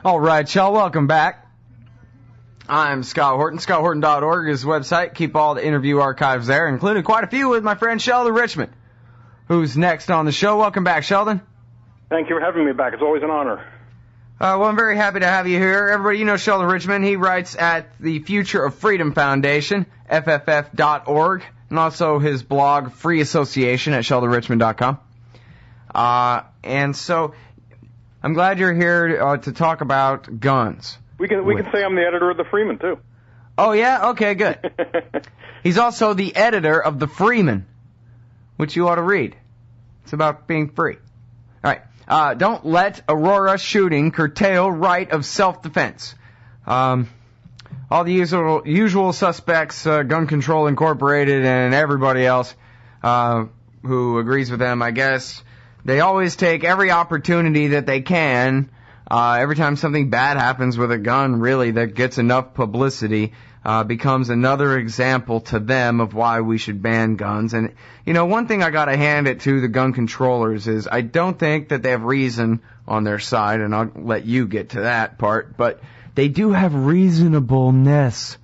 All right, y'all, welcome back. I'm Scott Horton. ScottHorton.org is the website. Keep all the interview archives there, including quite a few with my friend Sheldon Richman, who's next on the show. Welcome back, Sheldon. Thank you for having me back. It's always an honor. Well, I'm very happy to have you here. Everybody, you know Sheldon Richman. He writes at the Future of Freedom Foundation, FFF.org, and also his blog, Free Association, at SheldonRichman.com. And so I'm glad you're here to talk about guns. We can say I'm the editor of the Freeman, too. Oh, yeah? Okay, good. He's also the editor of the Freeman, which you ought to read. It's about being free. All right. Don't let Aurora shooting curtail right of self-defense. All the usual suspects, Gun Control Incorporated and everybody else who agrees with them, I guess, they always take every opportunity that they can. Every time something bad happens with a gun, really, that gets enough publicity, becomes another example to them of why we should ban guns. And, you know, one thing I gotta hand it to the gun controllers is I don't think that they have reason on their side, and I'll let you get to that part, but they do have reasonableness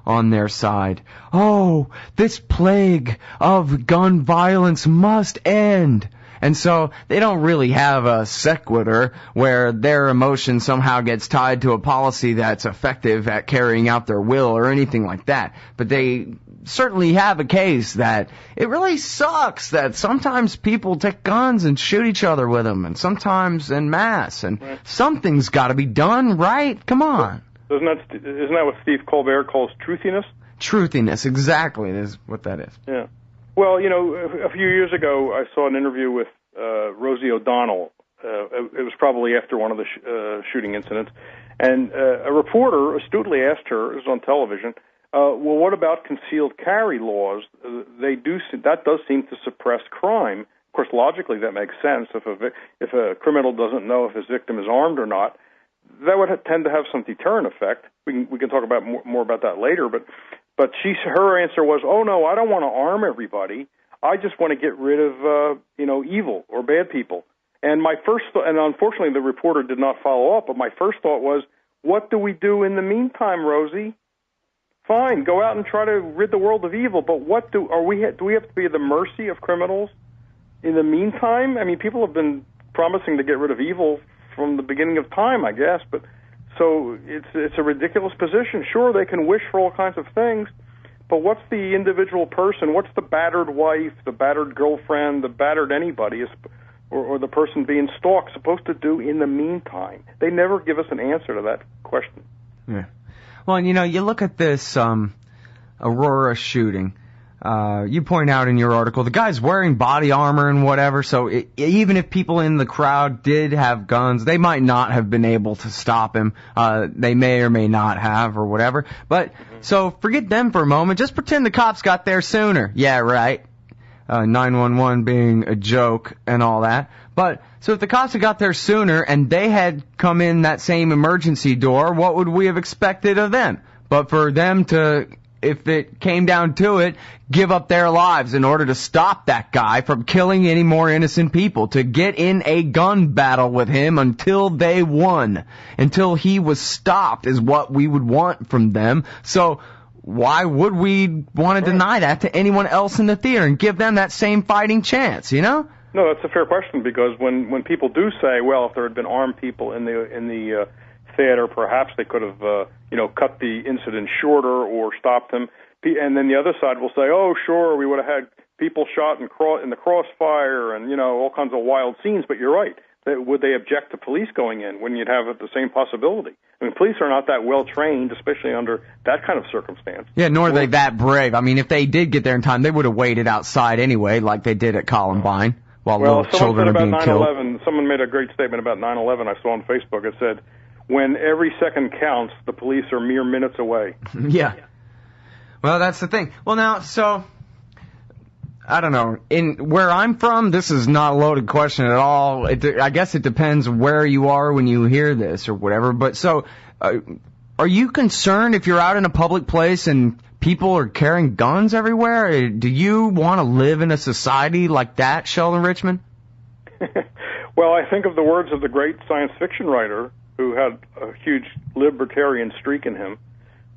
on their side. Oh, this plague of gun violence must end. And so they don't really have a sequitur where their emotion somehow gets tied to a policy that's effective at carrying out their will or anything like that. But they certainly have a case that it really sucks that sometimes people take guns and shoot each other with them, and sometimes en masse. And something's got to be done, right? Come on. Isn't that what Steve Colbert calls truthiness? Truthiness, exactly, is what that is. Yeah. Well, you know, a few years ago, I saw an interview with Rosie O'Donnell. It was probably after one of the shooting incidents. And a reporter astutely asked her, it was on television, well, what about concealed carry laws? That does seem to suppress crime. Of course, logically, that makes sense. If a criminal doesn't know if his victim is armed or not, that would tend to have some deterrent effect. We can talk about more about that later, but her answer was, oh, no, I don't want to arm everybody. I just want to get rid of, evil or bad people. And my first thought, and unfortunately the reporter did not follow up, but my first thought was, what do we do in the meantime, Rosie? Fine, go out and try to rid the world of evil, but do we have to be at the mercy of criminals in the meantime? I mean, people have been promising to get rid of evil from the beginning of time, I guess, but so it's a ridiculous position. Sure, they can wish for all kinds of things, but what's the individual person, what's the battered wife, the battered girlfriend, the battered anybody, or the person being stalked supposed to do in the meantime? They never give us an answer to that question. Yeah. Well, you look at this Aurora shooting. You point out in your article, the guy's wearing body armor and whatever, so even if people in the crowd did have guns, they might not have been able to stop him. They may or may not have or whatever. But, so forget them for a moment. Just pretend the cops got there sooner. Yeah, right. 911 being a joke and all that. But, so if the cops had got there sooner and they had come in that same emergency door, what would we have expected of them? But for them to, if it came down to it, give up their lives in order to stop that guy from killing any more innocent people, to get in a gun battle with him until they won, until he was stopped, is what we would want from them. So why would we want to deny that to anyone else in the theater and give them that same fighting chance, No, that's a fair question, because when people do say, well, if there had been armed people in the theater, perhaps they could have, cut the incident shorter or stopped him. And then the other side will say, oh, sure, we would have had people shot in the crossfire and, all kinds of wild scenes. But you're right. Would they object to police going in when you'd have the same possibility? I mean, police are not that well trained, especially under that kind of circumstance. Yeah, nor are they that brave. I mean, if they did get there in time, they would have waited outside anyway, like they did at Columbine, while little children are being killed. Someone made a great statement about 9/11 I saw on Facebook. It said, when every second counts, the police are mere minutes away. Yeah. Well, that's the thing. Well, now, so, I don't know. In where I'm from, this is not a loaded question at all. I guess it depends where you are when you hear this or whatever. But so, are you concerned if you're out in a public place and people are carrying guns everywhere? Do you want to live in a society like that, Sheldon Richman? Well, I think of the words of the great science fiction writer who had a huge libertarian streak in him,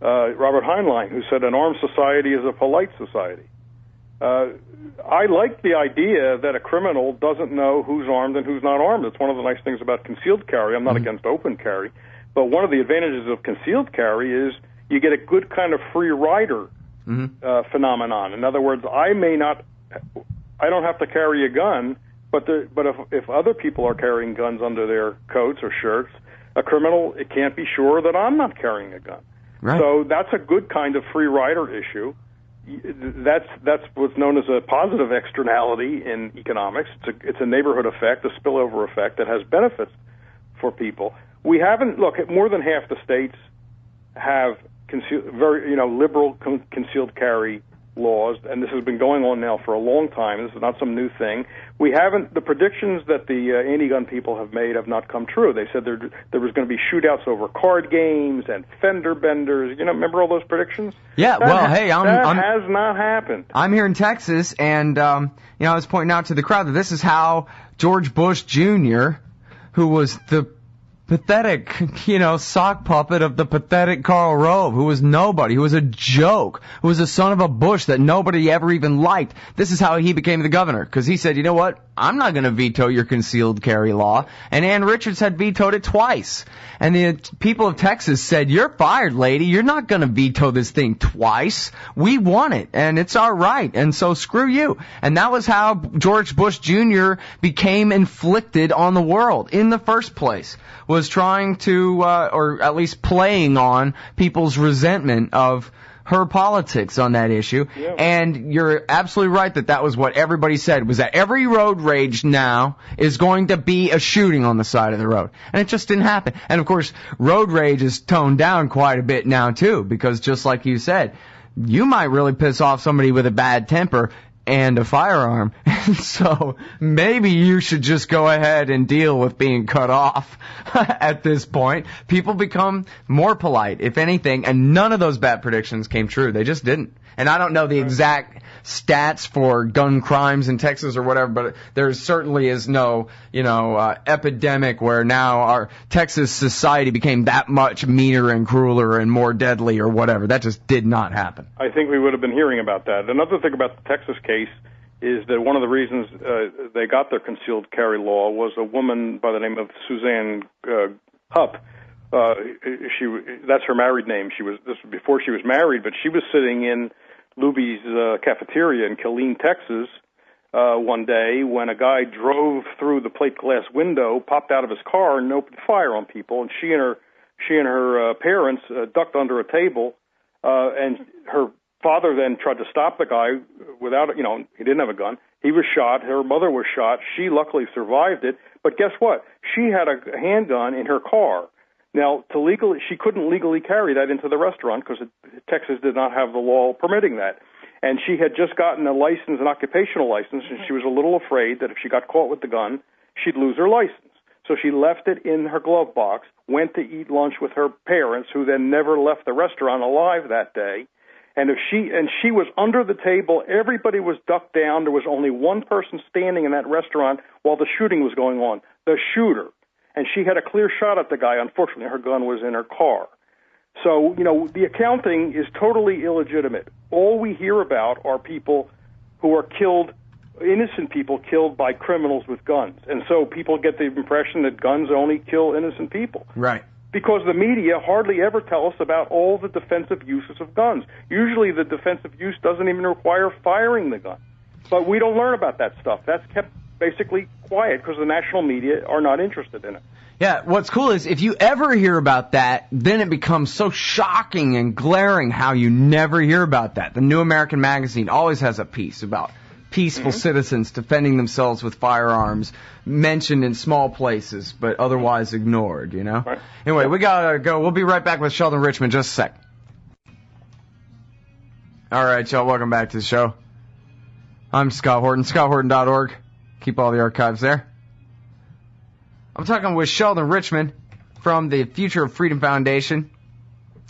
Robert Heinlein, who said an armed society is a polite society. I like the idea that a criminal doesn't know who's armed and who's not armed. It's one of the nice things about concealed carry. I'm not against open carry, but one of the advantages of concealed carry is you get a good kind of free rider phenomenon. In other words, I don't have to carry a gun, but if other people are carrying guns under their coats or shirts, a criminal, it can't be sure that I'm not carrying a gun. Right. So that's a good kind of free rider issue. That's what's known as a positive externality in economics. It's a neighborhood effect, a spillover effect that has benefits for people. We haven't more than half the states have liberal concealed carry laws, and this has been going on now for a long time. This is not some new thing. The predictions that the anti-gun people have made have not come true. They said there was going to be shootouts over card games and fender benders. Remember all those predictions? Yeah, that has not happened. I'm here in Texas, and I was pointing out to the crowd that this is how George Bush Jr., who was the pathetic, sock puppet of the pathetic Karl Rove, who was nobody, who was a joke, who was a son of a Bush that nobody ever even liked. This is how he became the governor, because he said, you know what, I'm not going to veto your concealed carry law. And Ann Richards had vetoed it twice. And the people of Texas said, you're fired, lady. You're not going to veto this thing twice. We want it, and it's our right, and so screw you. And that was how George Bush Jr. became inflicted on the world in the first place, was trying to, or at least playing on people's resentment of her politics on that issue. Yeah. And you're absolutely right that was what everybody said, was that every road rage now is going to be a shooting on the side of the road. And it just didn't happen. And of course, road rage is toned down quite a bit now too, because just like you said, you might really piss off somebody with a bad temper and a firearm. And so maybe you should just go ahead and deal with being cut off at this point. People become more polite, if anything, and none of those bad predictions came true. They just didn't. And I don't know the exact stats for gun crimes in Texas or whatever, but there certainly is no, epidemic where now our Texas society became that much meaner and crueler and more deadly or whatever. That just did not happen. I think we would have been hearing about that. Another thing about the Texas case is that one of the reasons they got their concealed carry law was a woman by the name of Suzanne Hupp. That's her married name. This was before she was married, but she was sitting in Luby's cafeteria in Killeen, Texas, one day when a guy drove through the plate glass window, popped out of his car, and opened fire on people. And she and her parents ducked under a table, and her father then tried to stop the guy without, he didn't have a gun. He was shot. Her mother was shot. She luckily survived it. But guess what? She had a handgun in her car. Now, she couldn't legally carry that into the restaurant because Texas did not have the law permitting that. And she had just gotten a license, an occupational license, and she was a little afraid that if she got caught with the gun, she'd lose her license. So she left it in her glove box, went to eat lunch with her parents, who then never left the restaurant alive that day. And she was under the table, everybody was ducked down. There was only one person standing in that restaurant while the shooting was going on, the shooter. And she had a clear shot at the guy. Unfortunately, her gun was in her car. So, the accounting is totally illegitimate. All we hear about are people who are killed, innocent people killed by criminals with guns. And so people get the impression that guns only kill innocent people. Right. Because the media hardly ever tell us about all the defensive uses of guns. Usually the defensive use doesn't even require firing the gun. But we don't learn about that stuff. That's kept basically quiet because the national media are not interested in it. Yeah, what's cool is if you ever hear about that, then it becomes so shocking and glaring how you never hear about that. The New American Magazine always has a piece about peaceful citizens defending themselves with firearms, mentioned in small places, but otherwise ignored, Right. Anyway, we gotta go. We'll be right back with Sheldon Richman in just a sec. All right, y'all, welcome back to the show. I'm Scott Horton, scotthorton.org. Keep all the archives there. I'm talking with Sheldon Richman from the Future of Freedom Foundation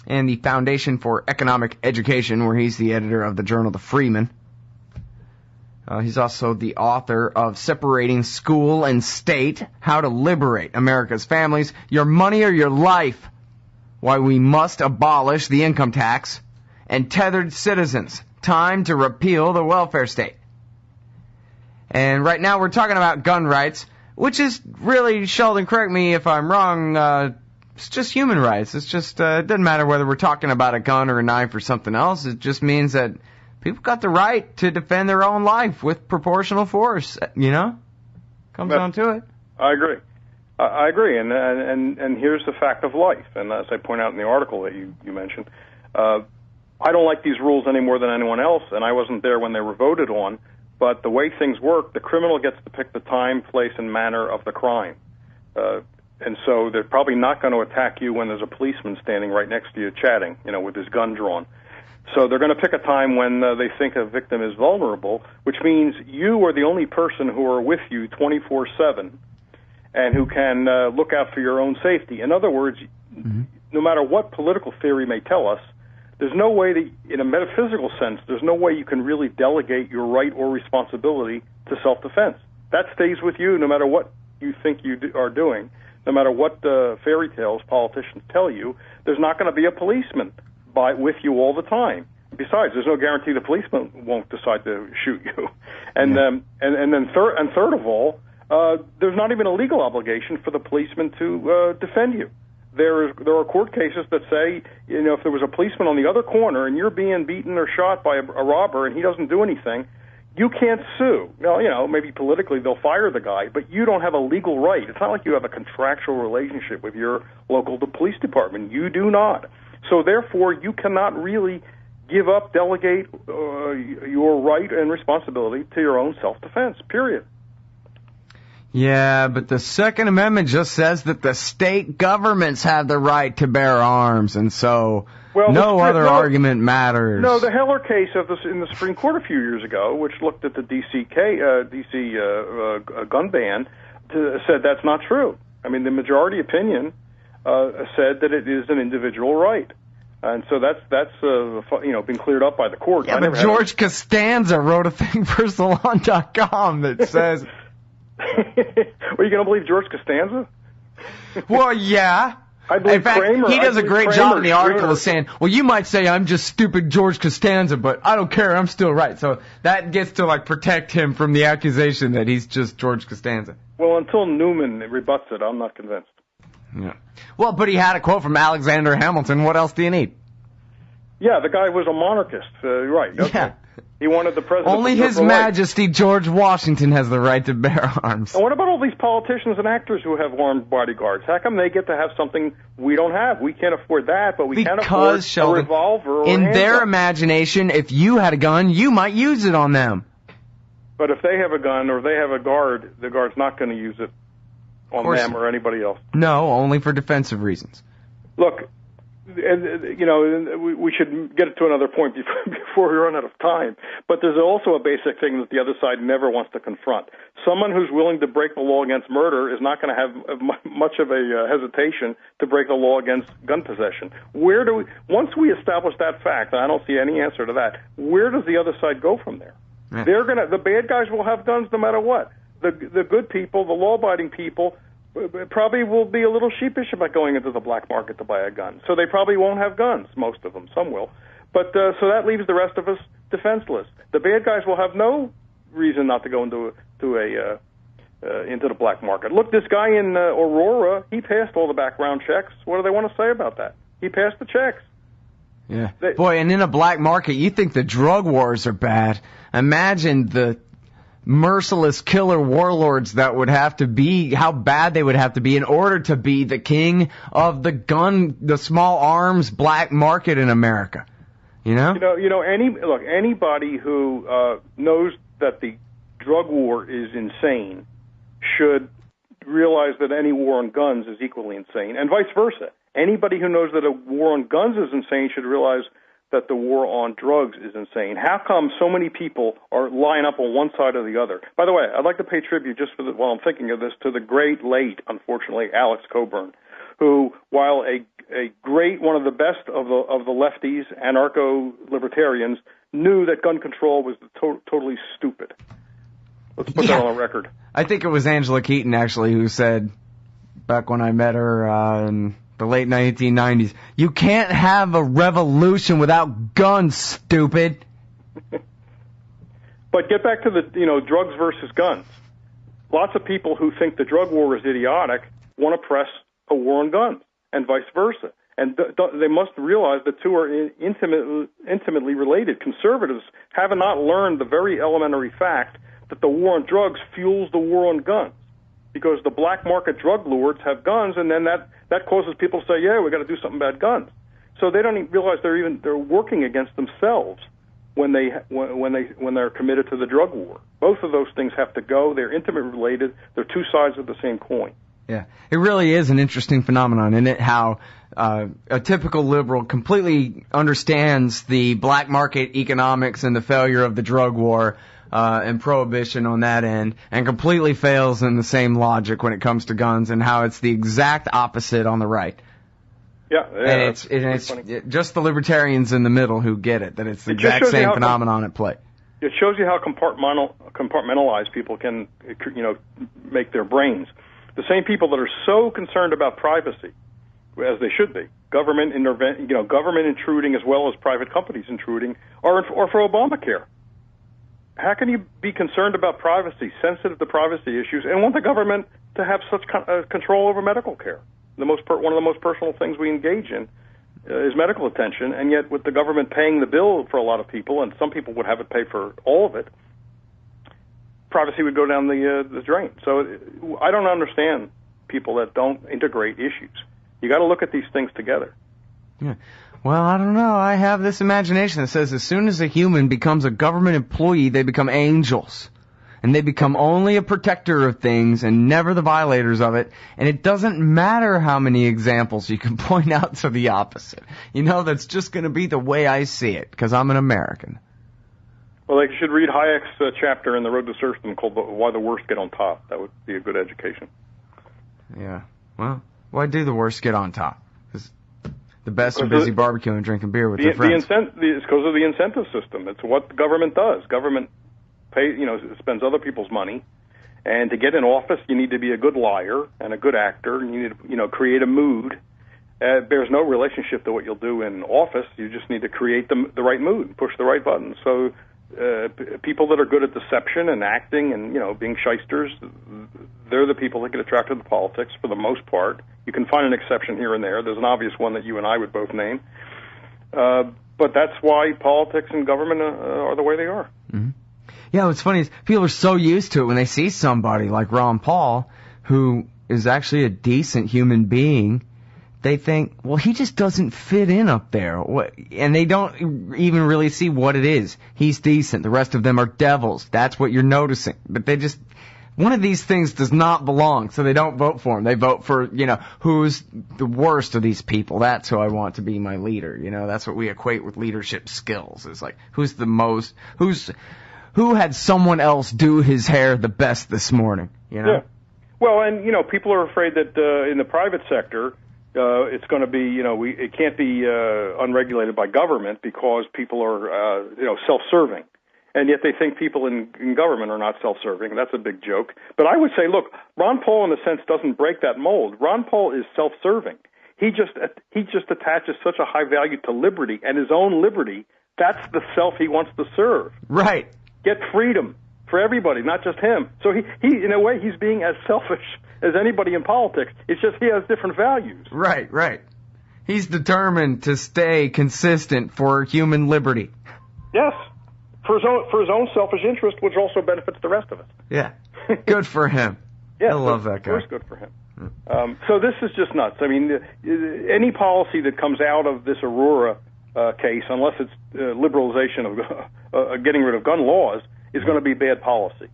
and the Foundation for Economic Education, where he's the editor of the journal The Freeman. He's also the author of Separating School and State, How to Liberate America's Families, Your Money or Your Life, Why We Must Abolish the Income Tax, and Tethered Citizens, Time to Repeal the Welfare State. And right now we're talking about gun rights, which is really, Sheldon, correct me if I'm wrong, it's just human rights. It's just, it doesn't matter whether we're talking about a gun or a knife or something else. It just means that people got the right to defend their own life with proportional force, you know? Comes down to it. I agree. I agree, and here's the fact of life. And as I point out in the article that you mentioned, I don't like these rules any more than anyone else, and I wasn't there when they were voted on. But the way things work, the criminal gets to pick the time, place, and manner of the crime. And so they're probably not going to attack you when there's a policeman standing right next to you chatting, with his gun drawn. So they're going to pick a time when they think a victim is vulnerable, which means you are the only person who are with you 24/7 and who can look out for your own safety. In other words, no matter what political theory may tell us, there's no way that, in a metaphysical sense, there's no way you can really delegate your right or responsibility to self-defense. That stays with you no matter what you think you are doing. No matter what fairy tales politicians tell you, there's not going to be a policeman with you all the time. Besides, there's no guarantee the policeman won't decide to shoot you. And then third of all, there's not even a legal obligation for the policeman to defend you. There are court cases that say, if there was a policeman on the other corner and you're being beaten or shot by a robber and he doesn't do anything, you can't sue. Now, maybe politically they'll fire the guy, but you don't have a legal right. It's not like you have a contractual relationship with your local police department. You do not. So therefore, you cannot really delegate your right and responsibility to your own self-defense, period. Yeah, but the Second Amendment just says that the state governments have the right to bear arms, and so no other argument matters. No, the Heller case in the Supreme Court a few years ago, which looked at the D.C. Gun ban, said that's not true. I mean, the majority opinion said that it is an individual right. And so that's been cleared up by the court. Yeah, but George Costanza wrote a thing for Salon.com that says... Well, you going to believe George Costanza? Well, yeah. I believe in fact, Kramer. He does a great job in the article of saying, well, you might say I'm just stupid George Costanza, but I don't care, I'm still right. So that gets to, protect him from the accusation that he's just George Costanza. Well, until Newman rebuts it, I'm not convinced. Yeah. Well, but he had a quote from Alexander Hamilton. What else do you need? Yeah, the guy was a monarchist, right. Okay. Yeah. He wanted the president. Only His Majesty George Washington has the right to bear arms. And what about all these politicians and actors who have armed bodyguards? How come they get to have something we don't have? We can't afford that, but we can afford Sheldon, a revolver or in a their handgun. imagination, if you had a gun, you might use it on them. But if they have a gun or they have a guard, the guard's not going to use it on them or anybody else. No, only for defensive reasons. Look, we should get to another point before we run out of time. But there's also a basic thing that the other side never wants to confront. Someone who's willing to break the law against murder is not going to have much of a hesitation to break the law against gun possession. Once we establish that fact, and I don't see any answer to that, where does the other side go from there? Yeah. The bad guys will have guns no matter what. The good people, the law-abiding people, probably will be a little sheepish about going into the black market to buy a gun. So they probably won't have guns, most of them. Some will. But so that leaves the rest of us defenseless. The bad guys will have no reason not to go into the black market. Look, this guy in Aurora, he passed all the background checks. What do they want to say about that? He passed the checks. Yeah. Boy, and in a black market, you think the drug wars are bad. Imagine the merciless killer warlords that would have to be, how bad they would have to be in order to be the king of the small arms black market in America. Anybody who knows that the drug war is insane should realize that any war on guns is equally insane, and vice versa. Anybody who knows that a war on guns is insane should realize that the war on drugs is insane. How come so many people are lying up on one side or the other? By the way, I'd like to pay tribute, just while I'm thinking of this, to the great late, unfortunately, Alex Coburn, who, while a great, one of the best of the lefties, anarcho-libertarians, knew that gun control was totally stupid. Let's put that on the record. I think it was Angela Keaton, actually, who said, back when I met her in the late 1990s, "You can't have a revolution without guns, stupid." But get back to the, drugs versus guns. Lots of people who think the drug war is idiotic want to press a war on guns, and vice versa. And they must realize the two are intimately related. Conservatives have not learned the very elementary fact that the war on drugs fuels the war on guns, because the black market drug lords have guns, and then that causes people to say, "Yeah, we got to do something about guns." So they don't even realize they're working against themselves when they're committed to the drug war. Both of those things have to go. They're intimately related. They're two sides of the same coin. Yeah, it really is an interesting phenomenon, isn't it? How a typical liberal completely understands the black market economics and the failure of the drug war and prohibition on that end, and completely fails in the same logic when it comes to guns, and how it's the exact opposite on the right. Yeah, and it's just the libertarians in the middle who get it, that it's the exact same phenomenon at play. It shows you how compartmentalized people can, make their brains. The same people that are so concerned about privacy, as they should be, government intruding as well as private companies intruding, are for Obamacare. How can you be concerned about privacy, sensitive to privacy issues, and want the government to have such control over medical care? One of the most personal things we engage in is medical attention, and yet with the government paying the bill for a lot of people, and some people would have it pay for all of it, privacy would go down the drain. So I don't understand people that don't integrate issues. You got to look at these things together. Yeah. Well, I don't know. I have this imagination that says as soon as a human becomes a government employee, they become angels. And they become only a protector of things and never the violators of it. And it doesn't matter how many examples you can point out to the opposite. That's just going to be the way I see it, because I'm an American. Well, they should read Hayek's chapter in The Road to Serfdom called Why the Worst Get on Top. That would be a good education. Yeah. Well, why do the worst get on top? Because the best are busy barbecuing and drinking beer with their friends. It's because of the incentive system. It's what the government does. Government spends other people's money, and to get in office, you need to be a good liar and a good actor, and you need to, create a mood. It bears no relationship to what you'll do in office. You just need to create the right mood and push the right buttons. So people that are good at deception and acting and, being shysters, they're the people that get attracted to politics for the most part. You can find an exception here and there. There's an obvious one that you and I would both name. But that's why politics and government are the way they are. Mm-hmm. Yeah, what's funny is people are so used to it when they see somebody like Ron Paul, who is actually a decent human being, they think, well, he just doesn't fit in up there. And they don't even really see what it is. He's decent. The rest of them are devils. That's what you're noticing. But one of these things does not belong, so they don't vote for him. They vote for, who's the worst of these people. That's who I want to be my leader. That's what we equate with leadership skills. It's like, who had someone else do his hair the best this morning, Yeah. Well, and, people are afraid that in the private sector, it's going to be, it can't be unregulated by government because people are, self-serving. And yet they think people in government are not self-serving. That's a big joke. But I would say, look, Ron Paul, in a sense, doesn't break that mold. Ron Paul is self-serving. He just attaches such a high value to liberty and his own liberty. That's the self he wants to serve. Right. Get freedom for everybody, not just him. So he in a way, he's being as selfish as anybody in politics. It's just he has different values. Right. He's determined to stay consistent for human liberty. Yes, for his own selfish interest, which also benefits the rest of us. Yeah, good for him. Yeah, I love that guy. It's good for him. So this is just nuts. I mean, any policy that comes out of this Aurora case, unless it's liberalization of getting rid of gun laws, is going to be bad policy.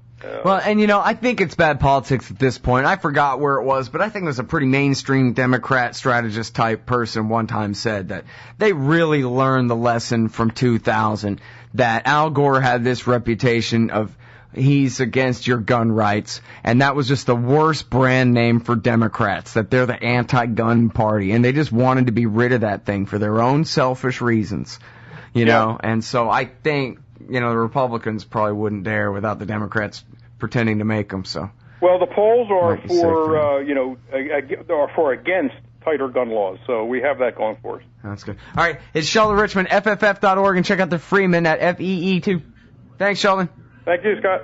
Well, and I think it's bad politics at this point. I forgot where it was, but I think there's a pretty mainstream Democrat strategist type person one time said that they really learned the lesson from 2000 that Al Gore had this reputation of he's against your gun rights, and that was just the worst brand name for Democrats, that they're the anti-gun party, and they just wanted to be rid of that thing for their own selfish reasons. you know, and so I think, you know, the Republicans probably wouldn't dare without the Democrats pretending to make them, so. Well, the polls are for against tighter gun laws, so we have that going for us. That's good. All right, it's Sheldon Richman, FFF.org, and check out the Freeman at FEE2. Thanks, Sheldon. Thank you, Scott.